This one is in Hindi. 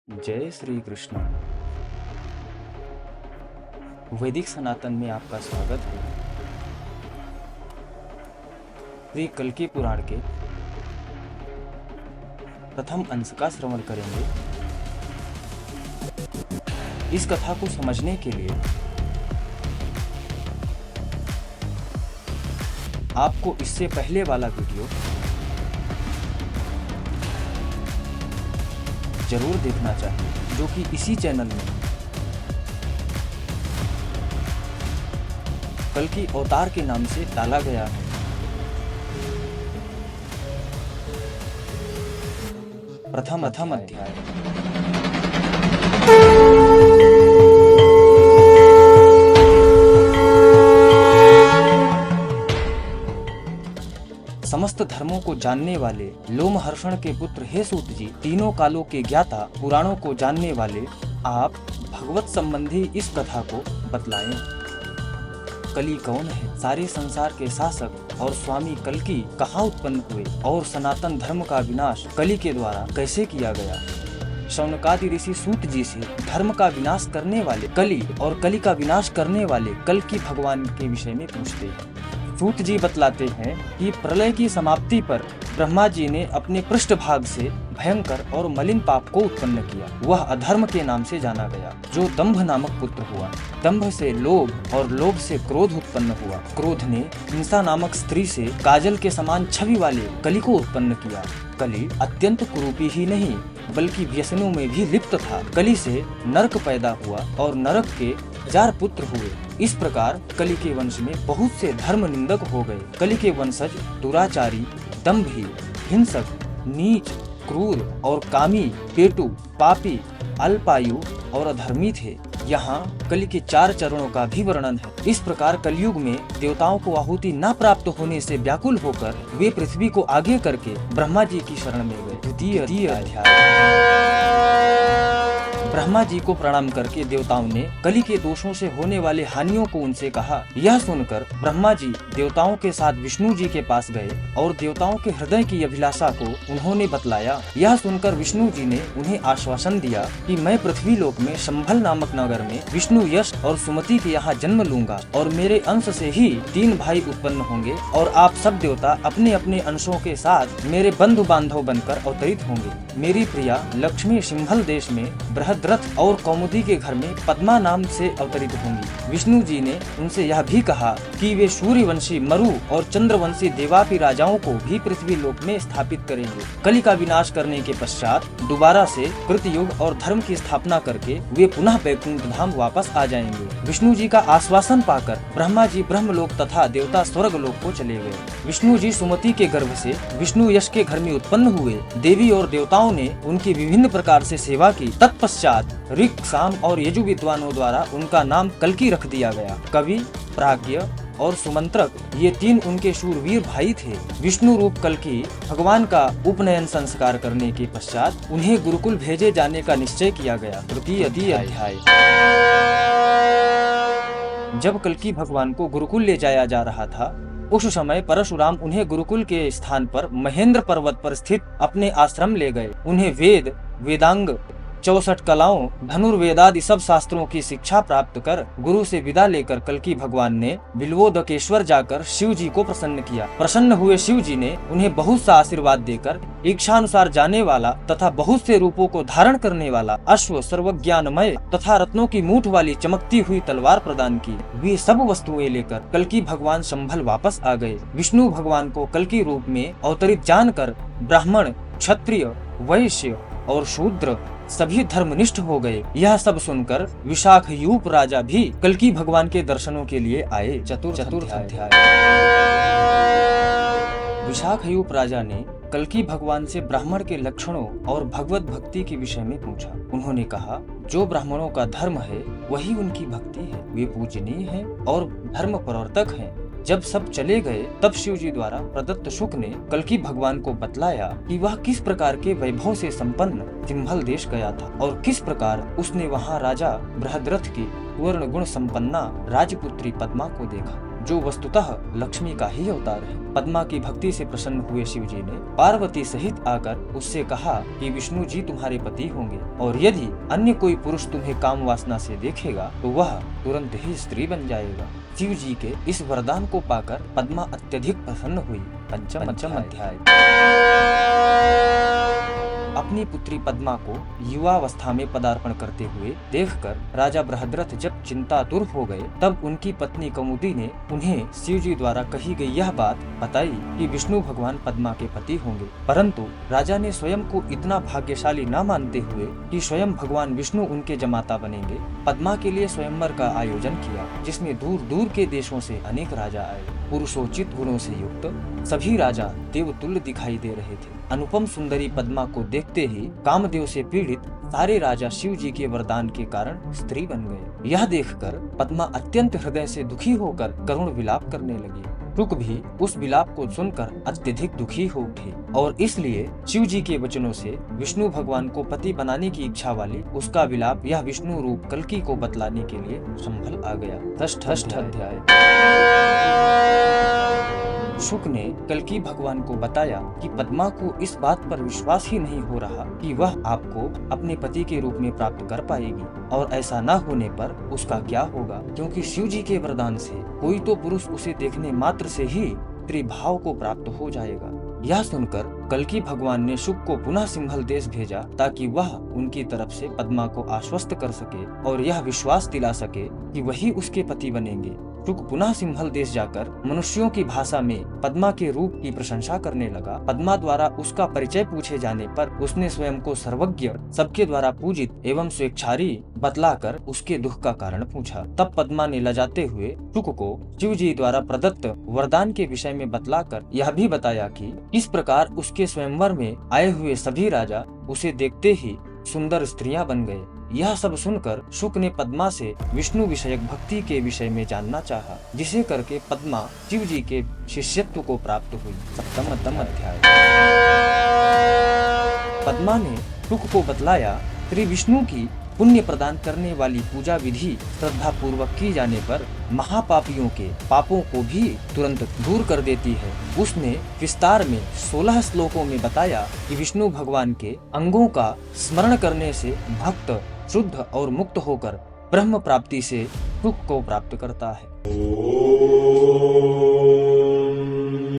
जय श्री कृष्ण। वैदिक सनातन में आपका स्वागत है। श्री कल्कि पुराण के प्रथम अंश का श्रवण करेंगे। इस कथा को समझने के लिए आपको इससे पहले वाला वीडियो जरूर देखना चाहिए, जो कि इसी चैनल में कल्कि अवतार के नाम से डाला गया है। प्रथम अध्याय। समस्त धर्मों को जानने वाले लोमहर्षण के पुत्र हे सूत जी, तीनों कालों के ज्ञाता, पुराणों को जानने वाले आप भगवत संबंधी इस कथा को बतलाएं। कली कौन है? सारे संसार के शासक और स्वामी कल्कि कहाँ उत्पन्न हुए और सनातन धर्म का विनाश कली के द्वारा कैसे किया गया? शौनकादि ऋषि सूत जी से धर्म का विनाश करने वाले कली और कली का विनाश करने वाले कल्कि भगवान के विषय में पूछते हैं। सूत जी बतलाते हैं कि प्रलय की समाप्ति पर ब्रह्मा जी ने अपने पृष्ठभाग से भयंकर और मलिन पाप को उत्पन्न किया। वह अधर्म के नाम से जाना गया, जो दंभ नामक पुत्र हुआ। दंभ से लोभ और लोभ से क्रोध उत्पन्न हुआ। क्रोध ने हिंसा नामक स्त्री से काजल के समान छवि वाले कली को उत्पन्न किया। कली अत्यंत कुरूपी ही नहीं बल्कि व्यसनों में भी लिप्त था। कली से नरक पैदा हुआ और नरक के 1000 पुत्र हुए। इस प्रकार कली के वंश में बहुत से धर्म निंदक हो गए। कली के वंशज दुराचारी, दंभी, हिंसक, नीच, क्रूर और कामी, पेटू, पापी, अल्पायु और अधर्मी थे। यहाँ कली के 4 चरणों का भी वर्णन है। इस प्रकार कलयुग में देवताओं को आहुति न प्राप्त होने से व्याकुल होकर वे पृथ्वी को आगे करके ब्रह्मा जी की शरण में गए। द्वितीय अध्याय। ब्रह्मा जी को प्रणाम करके देवताओं ने कली के दोषों से होने वाले हानियों को उनसे कहा। यह सुनकर ब्रह्मा जी देवताओं के साथ विष्णु जी के पास गए और देवताओं के हृदय की अभिलाषा को उन्होंने बतलाया। यह सुनकर विष्णु जी ने उन्हें आश्वासन दिया कि मैं पृथ्वी लोक में संभल नामक नगर में विष्णु यश और सुमति के यहाँ जन्म लूंगा और मेरे अंश से ही 3 भाई उत्पन्न होंगे और आप सब देवता अपने अपने अंशों के साथ मेरे बंधु बांधव बनकर अवतरित होंगे। मेरी प्रिया लक्ष्मी सिंहल देश में बृहद्रथ और कौमुदी के घर में पद्मा नाम से अवतरित होंगी। विष्णु जी ने उनसे यह भी कहा कि वे सूर्यवंशी मरु और चंद्रवंशी देवापि राजाओं को भी पृथ्वी लोक में स्थापित करेंगे। कली का विनाश करने के पश्चात दोबारा से कृतयुग और धर्म की स्थापना करके वे पुनः वैकुंठ धाम वापस आ जाएंगे। विष्णु जी का आश्वासन पाकर ब्रह्मा जी ब्रह्मलोक तथा देवता स्वर्ग लोक को चले गए। विष्णु जी सुमति के गर्भ से विष्णु यश के घर में उत्पन्न हुए। देवी और देवताओं ने उनकी विभिन्न प्रकार से सेवा की। तत्पश्चात ऋक्, साम और यजु विद्वानों द्वारा उनका नाम कल्कि रख दिया गया। कवि, प्राज्ञ और सुमंत्रक ये 3 उनके शूरवीर भाई थे। विष्णु रूप कल्कि भगवान का उपनयन संस्कार करने के पश्चात उन्हें गुरुकुल भेजे जाने का निश्चय किया गया। तृतीय अध्याय। जब कल्कि भगवान को गुरुकुल ले जाया जा रहा था, उस समय परशुराम उन्हें गुरुकुल के स्थान पर महेंद्र पर्वत पर स्थित अपने आश्रम ले गए। उन्हें वेद, वेदांग, 64 कलाओं, धनुर्वेदादि सब शास्त्रों की शिक्षा प्राप्त कर गुरु से विदा लेकर कल्कि भगवान ने बिल्वोदकेश्वर जाकर शिव जी को प्रसन्न किया। प्रसन्न हुए शिव जी ने उन्हें बहुत सा आशीर्वाद देकर इच्छानुसार जाने वाला तथा बहुत से रूपों को धारण करने वाला अश्व, सर्वज्ञानमय तथा रत्नों की मूठ वाली चमकती हुई तलवार प्रदान की। वे सब वस्तुएं लेकर कल्कि भगवान संभल वापस आ गए। विष्णु भगवान को कल्कि रूप में अवतरित जानकर ब्राह्मण, क्षत्रिय, वैश्य और शूद्र सभी धर्मनिष्ठ हो गए। यह सब सुनकर विशाखयूप राजा भी कल्कि भगवान के दर्शनों के लिए आए। चतुर्थ अध्याय। विशाखयूप राजा ने कल्कि भगवान से ब्राह्मण के लक्षणों और भगवत भक्ति के विषय में पूछा। उन्होंने कहा, जो ब्राह्मणों का धर्म है वही उनकी भक्ति है। वे पूजनीय हैं और धर्म प्रवर्तक हैं। जब सब चले गए तब शिव जी द्वारा प्रदत्त शुक ने कल्कि भगवान को बतलाया कि वह किस प्रकार के वैभव से संपन्न सिंहल देश गया था और किस प्रकार उसने वहां राजा बृहद्रथ की स्वर्ण गुण संपन्ना राजपुत्री पद्मा को देखा। जो वस्तुतः लक्ष्मी का ही अवतार है। पद्मा की भक्ति से प्रसन्न हुए शिव जी ने पार्वती सहित आकर उससे कहा कि विष्णु जी तुम्हारे पति होंगे और यदि अन्य कोई पुरुष तुम्हें काम वासना से देखेगा तो वह तुरंत ही स्त्री बन जाएगा। शिव जी के इस वरदान को पाकर पद्मा अत्यधिक प्रसन्न हुई। पंचम अध्याय। अपनी पुत्री पद्मा को युवावस्था में पदार्पण करते हुए देखकर राजा बृहद्रथ जब चिंतातुर हो गए, तब उनकी पत्नी कौमुदी ने उन्हें शिव जी द्वारा कही गई यह बात बताई कि विष्णु भगवान पद्मा के पति होंगे। परंतु राजा ने स्वयं को इतना भाग्यशाली न मानते हुए कि स्वयं भगवान विष्णु उनके जमाता बनेंगे, पद्मा के लिए स्वयंवर का आयोजन किया, जिसमें दूर दूर के देशों से अनेक राजा आए। पुरुषोचित गुणों से युक्त सभी राजा देवतुल्य दिखाई दे रहे थे। अनुपम सुंदरी पद्मा को देखते ही कामदेव से पीड़ित सारे राजा शिव जी के वरदान के कारण स्त्री बन गए। यह देखकर पद्मा अत्यंत हृदय से दुखी होकर करुण विलाप करने लगी। शुक भी उस विलाप को सुनकर अत्यधिक दुखी हो उठे और इसलिए शिव जी के वचनों से विष्णु भगवान को पति बनाने की इच्छा वाली उसका विलाप यह विष्णु रूप कल्कि को बतलाने के लिए संभल आ गया। षष्ठ अध्याय। शुक ने कल्कि भगवान को बताया कि पद्मा को इस बात पर विश्वास ही नहीं हो रहा कि वह आपको अपने पति के रूप में प्राप्त कर पाएगी और ऐसा न होने पर उसका क्या होगा, क्योंकि शिव जी के वरदान से कोई तो पुरुष उसे देखने मात्र से ही त्रिभाव को प्राप्त हो जाएगा। यह सुनकर कल्कि भगवान ने शुक को पुनः सिंहल देश भेजा ताकि वह उनकी तरफ से पद्मा को आश्वस्त कर सके और यह विश्वास दिला सके कि वही उसके पति बनेंगे। शुक पुनः सिंहल देश जाकर मनुष्यों की भाषा में पद्मा के रूप की प्रशंसा करने लगा। पद्मा द्वारा उसका परिचय पूछे जाने पर उसने स्वयं को सर्वज्ञ, सबके द्वारा पूजित एवं स्वेच्छारी बतलाकर उसके दुख का कारण पूछा। तब पद्मा ने लजाते हुए शुक को शिव जी द्वारा प्रदत्त वरदान के विषय में बतलाकर यह भी बताया कि इस प्रकार उसके स्वयंवर में आए हुए सभी राजा उसे देखते ही सुंदर स्त्रियां बन गए। यह सब सुनकर शुक ने पद्मा से विष्णु विषयक भक्ति के विषय में जानना चाहा, जिसे करके पद्मा शिव जी के शिष्यत्व को प्राप्त हुई। सप्तम अध्याय। पद्मा ने शुक को बतलाया श्री विष्णु की पुण्य प्रदान करने वाली पूजा विधि श्रद्धा पूर्वक की जाने पर महापापियों के पापों को भी तुरंत दूर कर देती है। उसने विस्तार में 16 श्लोकों में बताया कि विष्णु भगवान के अंगों का स्मरण करने से भक्त शुद्ध और मुक्त होकर ब्रह्म प्राप्ति से सुख को प्राप्त करता है।